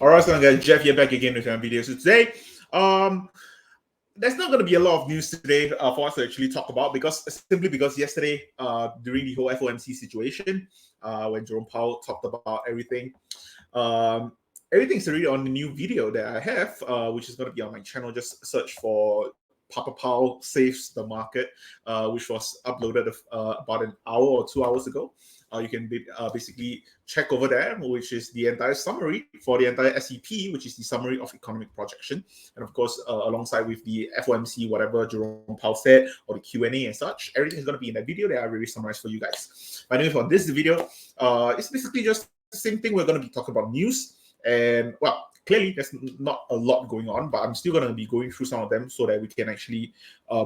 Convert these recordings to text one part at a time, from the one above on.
All right, so guys, Jeff here back again with another video. So today, um, there's not going to be a lot of news today for us to actually talk about because yesterday, during the whole FOMC situation, when Jerome Powell talked about everything, um, everything's already on the new video that I have, which is going to be on my channel. Just search for Papa Powell saves the market, which was uploaded about an hour or 2 hours ago. You can basically check over there, which is the entire summary for the entire SEP, which is the summary of economic projection, and of course, alongside with the FOMC, whatever Jerome Powell said, or the Q&A and such, everything is going to be in that video that I really summarized for you guys. But anyway, for this video, it's basically just the same thing. We're going to be talking about news, and well, clearly there's not a lot going on, but I'm still going to be going through some of them so that we can actually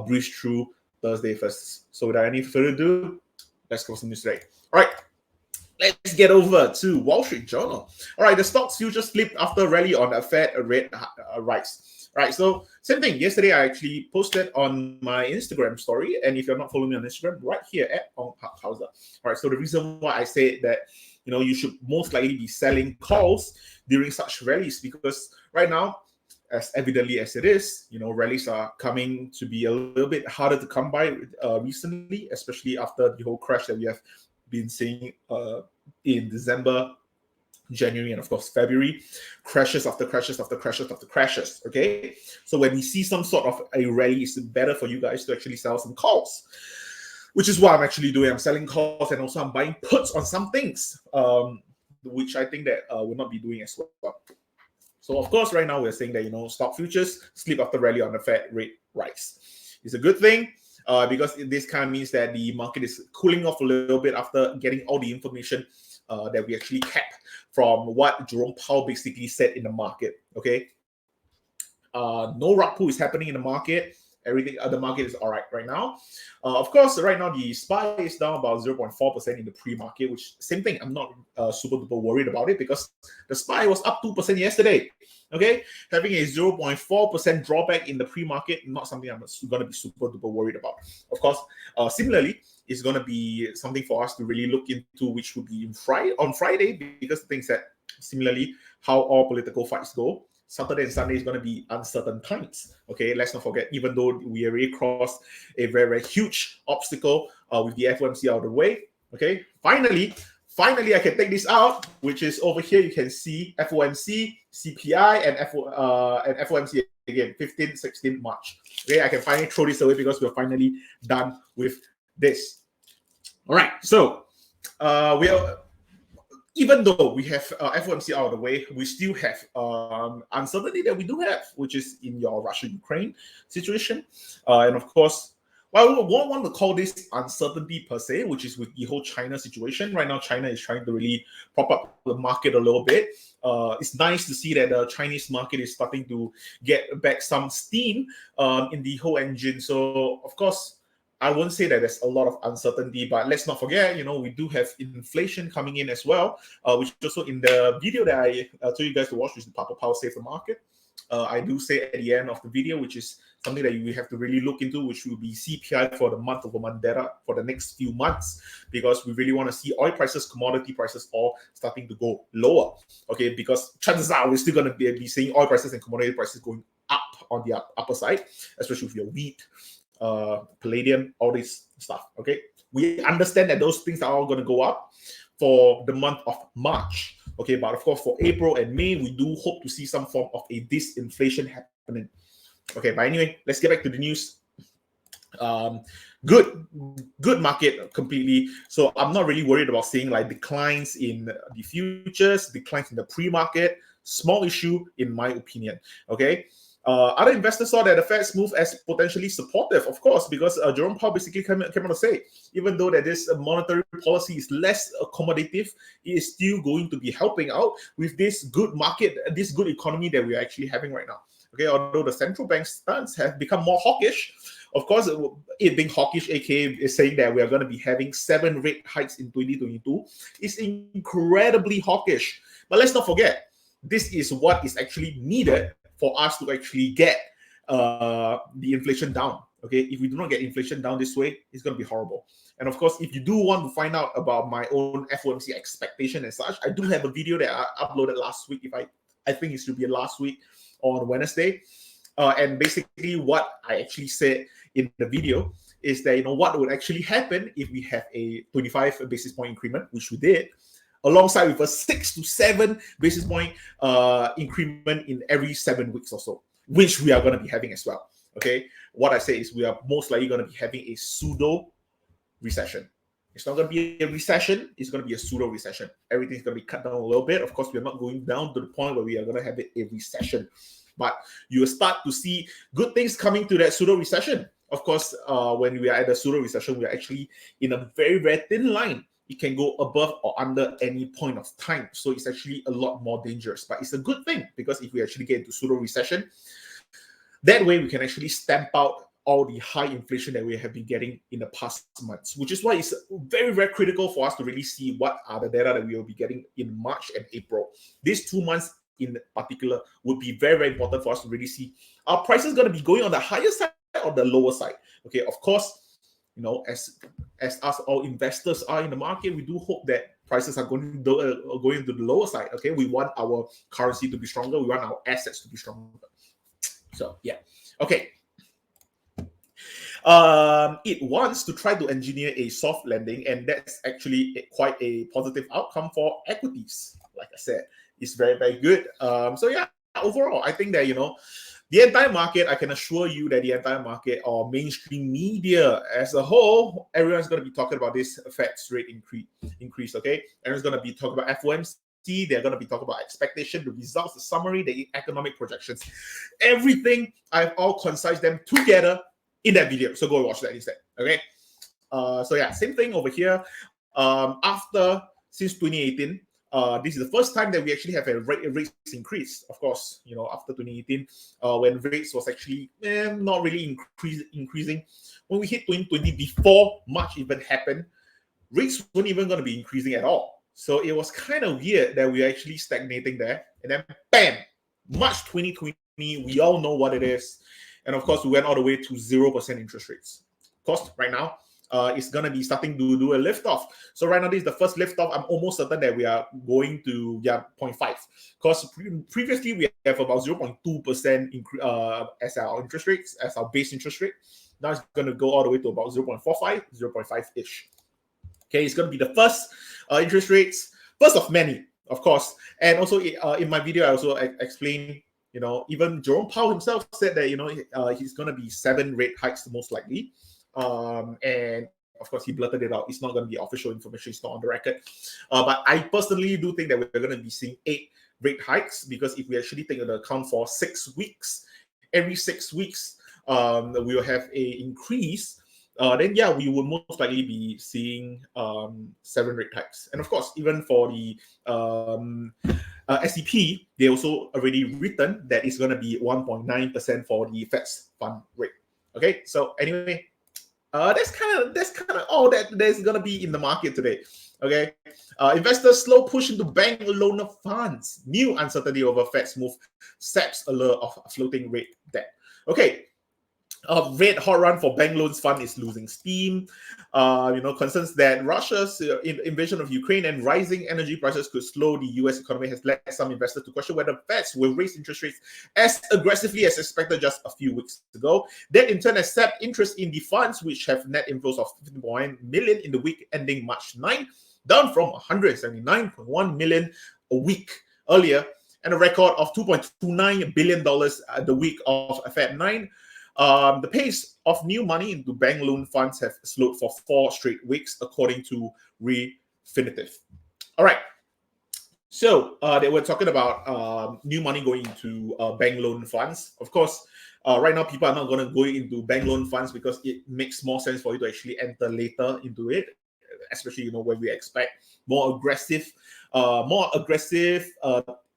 breeze through Thursday first. So without any further ado, let's go some news today. All right, let's get over to Wall Street Journal. All right, the stocks futures slipped after rally on a Fed rate rise. All right, so same thing. Yesterday, I actually posted on my Instagram story, and if you're not following me on Instagram, right here at Ong Hauser. All right, so the reason why I say that you should most likely be selling calls during such rallies because right now, as evidently as it is, rallies are coming to be a little bit harder to come by recently, especially after the whole crash that we have been seeing in December, January, and of course February. Crashes after crashes after crashes after crashes. Okay, so when we see some sort of a rally, it's better for you guys to actually sell some calls, which is what I'm actually doing. I'm selling calls and also I'm buying puts on some things, which I think that will not be doing as well. So of course, right now we're saying that stock futures slip after rally on the Fed rate rise. It's a good thing because this kind of means that the market is cooling off a little bit after getting all the information that we actually kept from what Jerome Powell basically said in the market. Okay, no rug pull is happening in the market. Everything, the market is all right now. Of course, right now the SPY is down about 0.4% in the pre-market, which same thing. I'm not super duper worried about it because the SPY was up 2% yesterday. Okay, having a 0.4% drawback in the pre-market, not something I'm going to be super duper worried about. Of course, similarly, it's going to be something for us to really look into, which would be on Friday, because the things that similarly how all political fights go. Saturday and Sunday is going to be uncertain times. Okay, let's not forget, even though we already crossed a very, very huge obstacle with the FOMC out of the way. Okay, finally, I can take this out, which is over here. You can see FOMC, CPI, and FOMC again, 15, 16 March. Okay, I can finally throw this away because we're finally done with this. All right, so we are. Even though we have FOMC out of the way, we still have uncertainty that we do have, which is in your Russia-Ukraine situation. And of course, well, we won't want to call this uncertainty per se, which is with the whole China situation. Right now, China is trying to really prop up the market a little bit. It's nice to see that the Chinese market is starting to get back some steam in the whole engine. So, of course, I won't say that there's a lot of uncertainty, but let's not forget, we do have inflation coming in as well, which also in the video that I told you guys to watch, which is the Papa Powell Save the Market. I do say at the end of the video, which is something that we have to really look into, which will be CPI for the month-over-month data for the next few months, because we really want to see oil prices, commodity prices all starting to go lower. Okay, because chances are we're still going to be seeing oil prices and commodity prices going up on the upper side, especially with your wheat, palladium, all this stuff. Okay, we understand that those things are all going to go up for the month of March. Okay, but of course for April and May, we do hope to see some form of a disinflation happening. Okay, but anyway, let's get back to the news. Good market completely. So I'm not really worried about seeing like declines in the futures, declines in the pre-market. Small issue in my opinion. Okay. Other investors saw that the Fed's move as potentially supportive, of course, because Jerome Powell basically came out to say, even though that this monetary policy is less accommodative, it is still going to be helping out with this good market, this good economy that we're actually having right now. Okay, although the central bank stance have become more hawkish, of course, it being hawkish, aka is saying that we are going to be having 7 rate hikes in 2022, is incredibly hawkish. But let's not forget, this is what is actually needed for us to actually get the inflation down. Okay, if we do not get inflation down this way, it's going to be horrible. And of course, if you do want to find out about my own FOMC expectation and such, I do have a video that I uploaded last week. If I I think it should be last week on Wednesday. And basically what I actually said in the video is that, what would actually happen if we have a 25 basis point increment, which we did, alongside with a 6 to 7 basis point increment in every 7 weeks or so, which we are going to be having as well. Okay, what I say is we are most likely going to be having a pseudo recession. It's not going to be a recession. It's going to be a pseudo recession. Everything's going to be cut down a little bit. Of course, we're not going down to the point where we are going to have a recession, but you will start to see good things coming to that pseudo recession. Of course, when we are at a pseudo recession, we are actually in a very, very thin line. It can go above or under any point of time. So it's actually a lot more dangerous, but it's a good thing, because if we actually get into pseudo recession, that way we can actually stamp out all the high inflation that we have been getting in the past months, which is why it's very, very critical for us to really see what are the data that we will be getting in March and April. These 2 months in particular would be very, very important for us to really see, are prices going to be going on the higher side or the lower side? Okay, of course, as us all investors are in the market, we do hope that prices are going to the lower side. Okay, we want our currency to be stronger. We want our assets to be stronger. So yeah, okay. It wants to try to engineer a soft landing, and that's actually quite a positive outcome for equities. Like I said, it's very, very good. So yeah, overall, I think that the entire market, I can assure you that the entire market, or mainstream media as a whole, everyone's going to be talking about this Fed's rate increase. Okay, everyone's going to be talking about FOMC. They're going to be talking about expectation, the results, the summary, the economic projections, everything. I've all concised them together in that video, so go and watch that instead. Okay, so yeah, same thing over here. Since 2018, this is the first time that we actually have a rates increase. Of course, after 2018, when rates was actually not really increasing. When we hit 2020, before much even happened, rates weren't even going to be increasing at all. So it was kind of weird that we're actually stagnating there. And then bam, March 2020, we all know what it is. And of course, we went all the way to 0% interest rates. Of course, right now, it's going to be starting to do a lift off. So right now, this is the first lift off. I'm almost certain that we are going to 0.5. Because previously, we have about 0.2% as our interest rates, as our base interest rate. Now it's going to go all the way to about 0.45, 0.5-ish. Okay, it's going to be the first interest rates, first of many, of course. And also in my video, I also explained, even Jerome Powell himself said that, he's going to be 7 rate hikes most likely. And of course, he blurted it out. It's not going to be official information. It's not on the record. But I personally do think that we're going to be seeing 8 rate hikes, because if we actually take into account for 6 weeks, every 6 weeks, we will have a increase. Then yeah, we will most likely be seeing 7 rate hikes. And of course, even for the SEP, they also already written that it's going to be 1.9% for the Fed's fund rate. Okay, so anyway, that's kind of all that there's going to be in the market today. Okay, investors slow push into bank loan funds. New uncertainty over Fed's move saps allure of floating rate debt. Okay. Red hot run for bank loans fund is losing steam. Concerns that Russia's invasion of Ukraine and rising energy prices could slow the U.S. economy has led some investors to question whether Feds will raise interest rates as aggressively as expected just a few weeks ago. That in turn has sapped interest in the funds, which have net inflows of 15.1 million in the week ending March 9, down from 179.1 million a week earlier, and a record of $2.29 billion the week of Feb 9. The pace of new money into bank loan funds have slowed for 4 straight weeks, according to Refinitiv. All right. So they were talking about new money going into bank loan funds. Of course, right now people are not going to go into bank loan funds because it makes more sense for you to actually enter later into it, especially when we expect more aggressive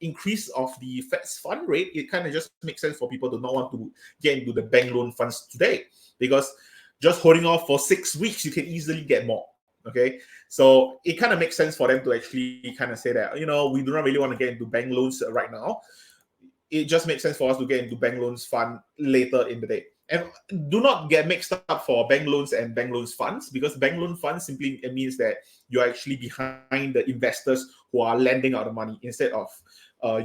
increase of the Fed's fund rate. It kind of just makes sense for people to not want to get into the bank loan funds today, because just holding off for 6 weeks, you can easily get more. Okay, so it kind of makes sense for them to actually kind of say that, we do not really want to get into bank loans right now. It just makes sense for us to get into bank loans fund later in the day. And do not get mixed up for bank loans and bank loans funds, because bank loan funds simply means that you're actually behind the investors who are lending out the money, instead of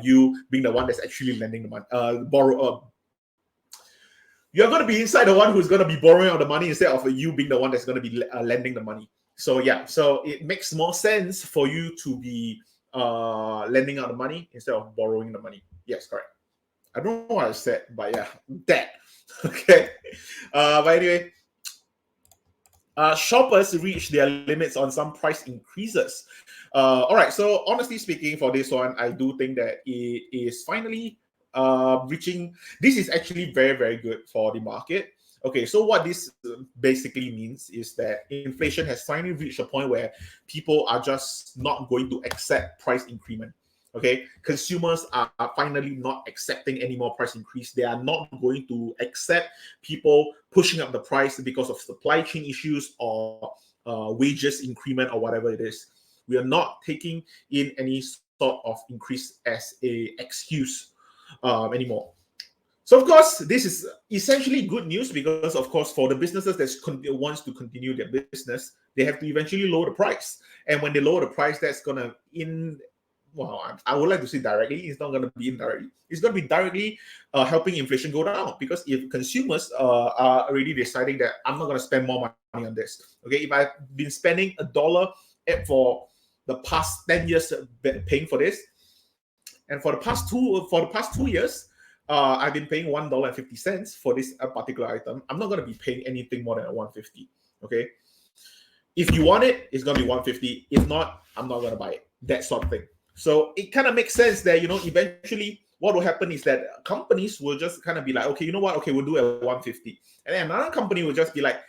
you being the one that's actually lending the money, you're going to be inside the one who's going to be borrowing out the money instead of you being the one that's going to be lending the money. So yeah, so it makes more sense for you to be lending out the money instead of borrowing the money. Yes, correct. I don't know what I said, but yeah, that. Okay. But anyway, shoppers reach their limits on some price increases. All right. So honestly speaking, for this one, I do think that it is finally reaching. This is actually very, very good for the market. Okay, so what this basically means is that inflation has finally reached a point where people are just not going to accept price increment. Okay, consumers are finally not accepting any more price increase. They are not going to accept people pushing up the price because of supply chain issues or wages increment or whatever it is. We are not taking in any sort of increase as a excuse anymore. So, of course, this is essentially good news because, of course, for the businesses that wants to continue their business, they have to eventually lower the price. And when they lower the price, that's going to I would like to say directly. It's not going to be indirectly. It's going to be directly helping inflation go down, because if consumers are already deciding that I'm not going to spend more money on this. Okay, if I've been spending $1 for the past 10 years paying for this, and for the past 2 years, I've been paying $1.50 for this particular item. I'm not going to be paying anything more than $1.50. Okay, if you want it, it's going to be $1.50. If not, I'm not going to buy it. That sort of thing. So it kind of makes sense that, eventually what will happen is that companies will just kind of be like, okay, you know what? Okay, we'll do it at $1.50. And then another company will just be like,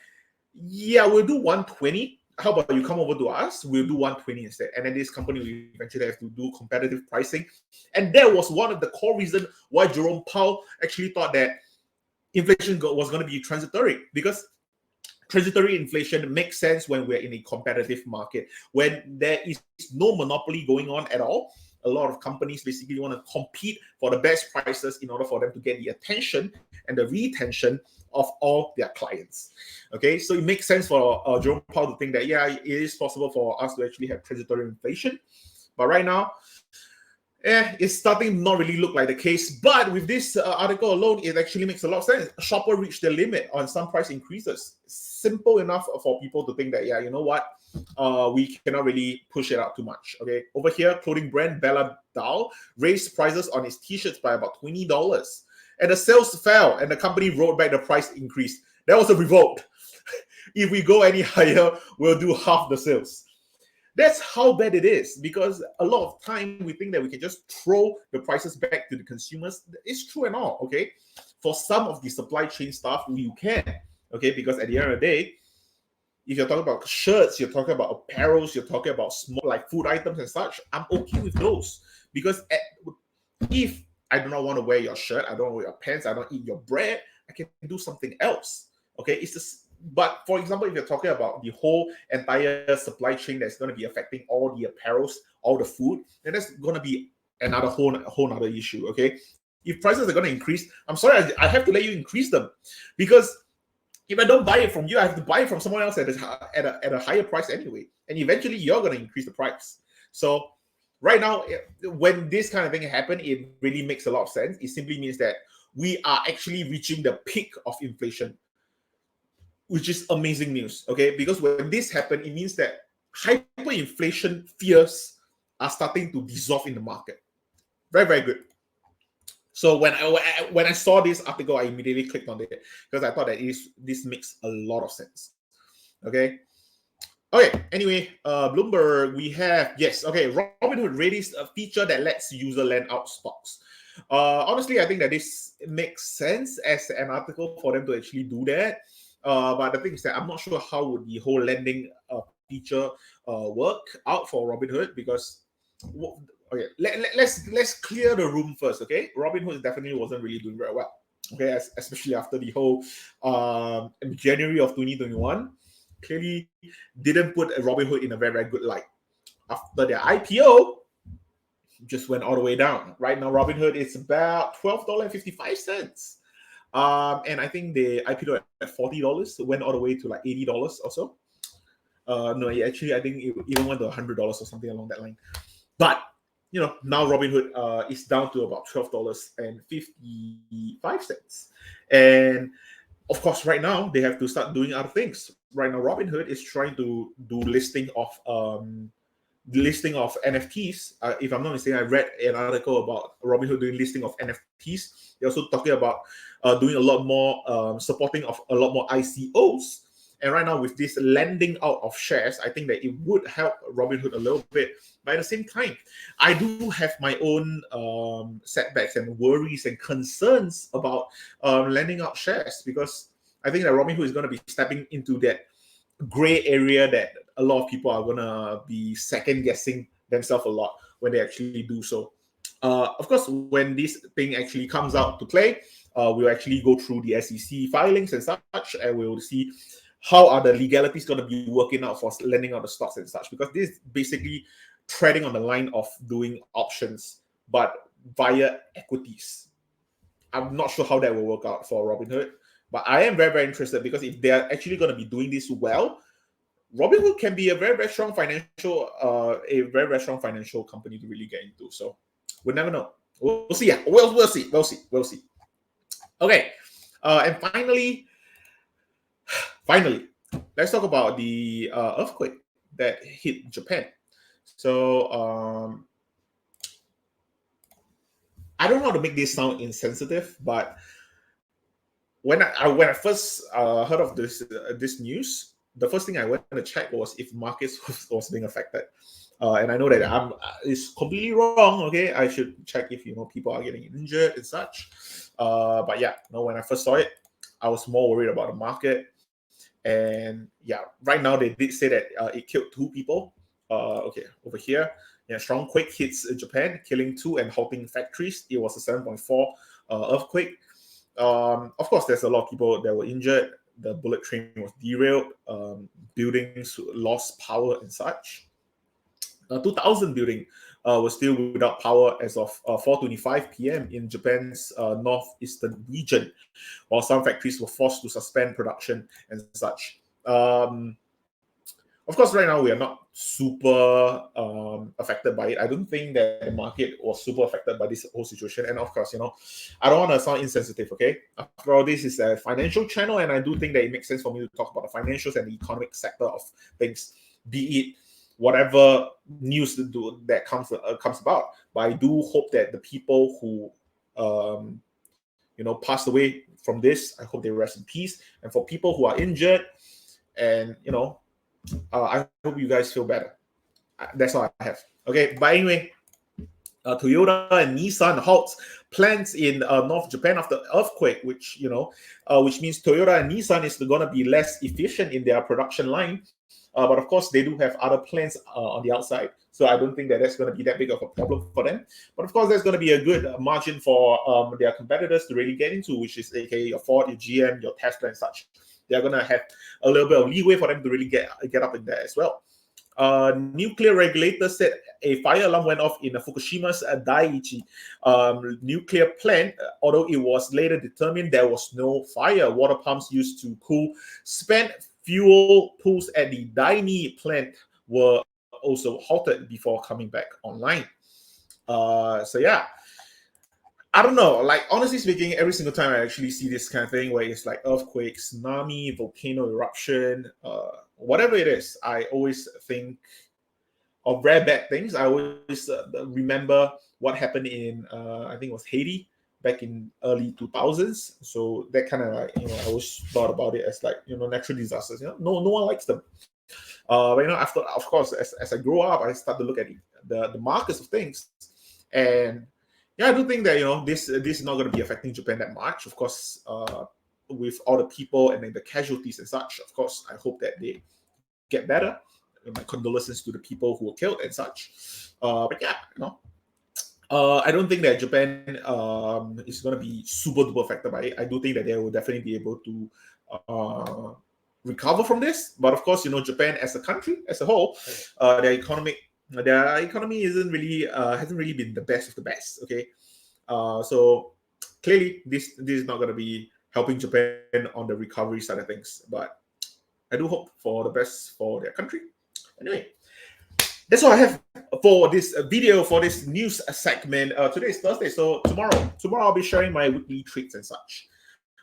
yeah, we'll do $1.20. How about you come over to us? We'll do $1.20 instead. And then this company will eventually have to do competitive pricing. And that was one of the core reasons why Jerome Powell actually thought that inflation was going to be transitory, because transitory inflation makes sense when we're in a competitive market, when there is no monopoly going on at all. A lot of companies basically want to compete for the best prices in order for them to get the attention and the retention of all their clients. Okay, so it makes sense for Jerome Powell to think that, yeah, it is possible for us to actually have transitory inflation. But right now, it's starting to not really look like the case. But with this article alone, it actually makes a lot of sense. Shopper reached their limit on some price increases. Simple enough for people to think that, yeah, you know what? We cannot really push it out too much. Okay, over here, clothing brand Bella Doll raised prices on its t-shirts by about $20. And the sales fell, and the company rolled back the price increase. That was a revolt. If we go any higher, we'll do half the sales. That's how bad it is, because a lot of time we think that we can just throw the prices back to the consumers. It's true and all, okay? For some of the supply chain stuff, you can, okay? Because at the end of the day, if you're talking about shirts, you're talking about apparels, you're talking about small, like food items and such, I'm okay with those. Because if I do not want to wear your shirt, I don't wear your pants, I don't eat your bread, I can do something else, okay? It's just, but for example, if you're talking about the whole entire supply chain that's going to be affecting all the apparels, all the food, then that's going to be another whole other issue, okay? If prices are going to increase, I'm sorry, I have to let you increase them, because if I don't buy it from you, I have to buy it from someone else at a higher price anyway, and eventually you're going to increase the price. So right now, when this kind of thing happens, it really makes a lot of sense. It simply means that we are actually reaching the peak of inflation, which is amazing news, okay? Because when this happens, it means that hyperinflation fears are starting to dissolve in the market. Very, very good. So when I saw this article, I immediately clicked on it because I thought that this makes a lot of sense. Okay. Okay. Anyway, Bloomberg, we have, yes. Okay, Robinhood released a feature that lets user lend out stocks. Honestly, I think that this makes sense as an article for them to actually do that. But the thing is that I'm not sure how would the whole lending feature work out for Robinhood, because okay, let's clear the room first. Okay, Robinhood definitely wasn't really doing very well. Okay, especially after the whole January of 2021, clearly didn't put Robinhood in a very, very good light. After their IPO, just went all the way down. Right now, Robinhood is about $12.55. And I think the IPO at $40 went all the way to like $80 or so. No, actually, I think it even went to $100 or something along that line. But now Robinhood is down to about $12.55. And of course, right now they have to start doing other things. Right now, Robinhood is trying to do listing of NFTs. If I'm not mistaken, I read an article about Robinhood doing listing of NFTs. They're also talking about doing a lot more supporting of a lot more ICOs. And right now, with this lending out of shares, I think that it would help Robinhood a little bit. But at the same time, I do have my own setbacks and worries and concerns about lending out shares, because I think that Robinhood is going to be stepping into that gray area that a lot of people are going to be second guessing themselves a lot when they actually do so. Of course, when this thing actually comes out to play, we'll actually go through the SEC filings and such, and we'll see how are the legalities going to be working out for lending out the stocks and such, because this is basically treading on the line of doing options but via equities. I'm not sure how that will work out for Robinhood, but I am very, very interested, because if they're actually going to be doing this well, Robinhood can be a very, very strong financial company to really get into. So we'll never know. We'll see. Yeah, we'll see. Okay, and finally, let's talk about the earthquake that hit Japan. So I don't know how to make this sound insensitive, but when I first heard of this news, the first thing I went to check was if markets was being affected. And I know that it's completely wrong. Okay, I should check if people are getting injured and such. But yeah, when I first saw it, I was more worried about the market. And yeah, right now they did say that it killed 2 people. Okay, over here, strong quake hits Japan, killing 2 and halting factories. It was a 7.4 earthquake. Of course, there's a lot of people that were injured. The bullet train was derailed. Buildings lost power and such. 2,000 building was still without power as of 4:25 p.m. in Japan's northeastern region, while some factories were forced to suspend production and such. Of course, right now we are not super affected by it. I don't think that the market was super affected by this whole situation. And of course, I don't want to sound insensitive, okay? After all, this is a financial channel, and I do think that it makes sense for me to talk about the financials and the economic sector of things, be it whatever news that comes about. But I do hope that the people who passed away from this, I hope they rest in peace. And for people who are injured, and I hope you guys feel better. That's all I have. Okay, but anyway, Toyota and Nissan halts plants in North Japan after earthquake, which means Toyota and Nissan is going to be less efficient in their production line. But of course, they do have other plants on the outside, so I don't think that that's going to be that big of a problem for them. But of course, there's going to be a good margin for their competitors to really get into, which is aka your Ford, your GM, your Tesla, and such. They're going to have a little bit of leeway for them to really get up in there as well. Nuclear regulators said a fire alarm went off in Fukushima's Daiichi nuclear plant, although it was later determined there was no fire. Water pumps used to cool spent fuel pools at the Daini plant were also halted before coming back online. So yeah, I don't know. Like, honestly speaking, every single time I actually see this kind of thing where it's like earthquake, tsunami, volcano eruption, whatever it is, I always think of very bad things. I always remember what happened in, I think it was Haiti back in early 2000s. So that kind of like, I always thought about it as like, natural disasters. No one likes them. But after, of course, as I grow up, I start to look at the markers of things. And yeah, I do think that this is not going to be affecting Japan that much. Of course, with all the people and then the casualties and such, of course, I hope that they get better. My condolences to the people who were killed and such. But yeah, I don't think that Japan is going to be super duper affected by it. I do think that they will definitely be able to recover from this. But of course, Japan as a country, as a whole, their economy hasn't really been the best of the best. Okay, so clearly this is not going to be helping Japan on the recovery side of things. But I do hope for the best for their country. Anyway, that's all I have for this video, for this news segment. Today is Thursday, so tomorrow I'll be sharing my weekly treats and such.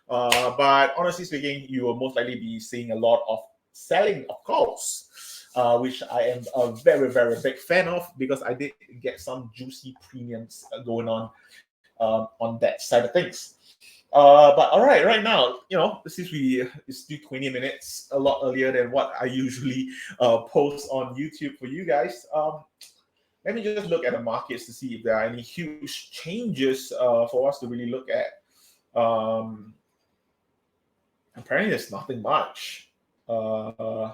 But honestly speaking, you will most likely be seeing a lot of selling of calls, which I am a very, very big fan of, because I did get some juicy premiums going on that side of things. But all right now, since it's still 20 minutes, a lot earlier than what I usually post on YouTube for you guys. Let me just look at the markets to see if there are any huge changes for us to really look at. Apparently, there's nothing much. Yeah,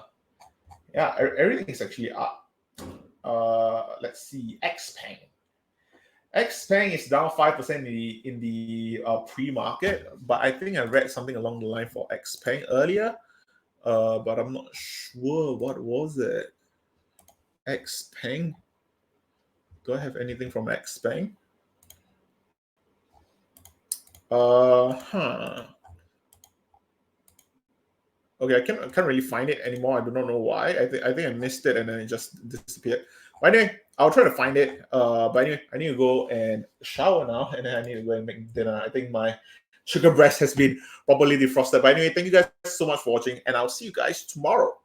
everything is actually up. Let's see, Xpeng. Xpeng is down 5% in the pre-market, but I think I read something along the line for Xpeng earlier. But I'm not sure what was it. Xpeng. Do I have anything from Xpeng? Okay, I can't really find it anymore. I do not know why. I think I missed it and then it just disappeared. But anyway, I'll try to find it. But anyway, I need to go and shower now, and then I need to go and make dinner. I think my chicken breast has been properly defrosted. But anyway, thank you guys so much for watching, and I'll see you guys tomorrow.